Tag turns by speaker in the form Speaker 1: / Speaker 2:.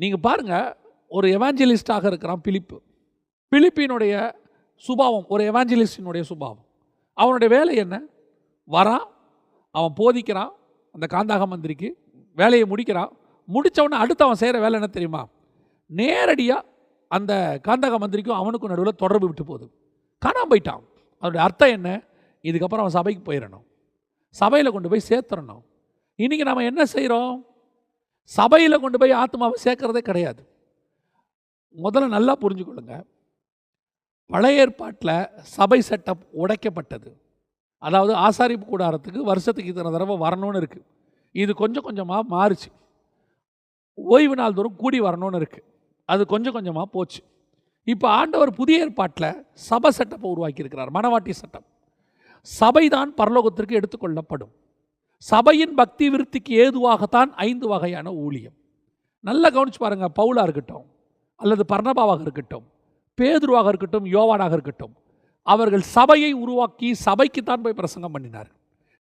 Speaker 1: நீங்கள் பாருங்கள், ஒரு எவாஞ்சலிஸ்டாக இருக்கிறான் பிலிப்பு. பிலிப்பினுடைய சுபாவம் ஒரு எவாஞ்சலிஸ்டினுடைய சுபாவம். அவனுடைய வேலை என்ன? வரான், அவன் போதிக்கிறான், அந்த காந்தாக மந்திரிக்கு வேலையை முடிக்கிறான். முடித்தவொடனே அடுத்து அவன் செய்கிற வேலை என்ன தெரியுமா? நேரடியாக அந்த காந்தக மந்திரிக்கும் அவனுக்கும் நடுவில் தொடர்பு விட்டு போகுது. காணாமல் போயிட்டான். அதோடைய அர்த்தம் என்ன? இதுக்கப்புறம் அவன் சபைக்கு போயிடணும், சபையில் கொண்டு போய் சேர்த்துடணும். இன்றைக்கி நம்ம என்ன செய்கிறோம்? சபையில் கொண்டு போய் ஆத்மாவை சேர்க்கறதே கிடையாது. முதல்ல நல்லா புரிஞ்சுக்கொள்ளுங்க, பழைய ஏற்பாட்டில் சபை செட்டப் உடைக்கப்பட்டது. அதாவது ஆசாரிப்பு கூடாரத்துக்கு வருஷத்துக்கு இத்தனை தடவை வரணும்னு இருக்குது. இது கொஞ்சம் கொஞ்சமாக மாறுச்சு. ஓய்வு நாள் தோறும் கூடி வரணும்னு இருக்குது. அது கொஞ்சம் கொஞ்சமாக போச்சு. இப்போ ஆண்டவர் புதிய ஏற்பாட்டில் சபை செட்டப்பை உருவாக்கியிருக்கிறார், மனவாட்டி சட்டம். சபை தான் பரலோகத்திற்கு எடுத்துக்கொள்ளப்படும். சபையின் பக்தி விருத்திக்கு ஏதுவாகத்தான் 5 வகையான ஊழியம். நல்லா கவனிச்சு பாருங்கள். பவுலாக இருக்கட்டும், அல்லது பர்னபாவாக இருக்கட்டும், பேதுருவாக இருக்கட்டும், யோவானாக இருக்கட்டும், அவர்கள் சபையை உருவாக்கி சபைக்குத்தான் போய் பிரசங்கம் பண்ணினார்.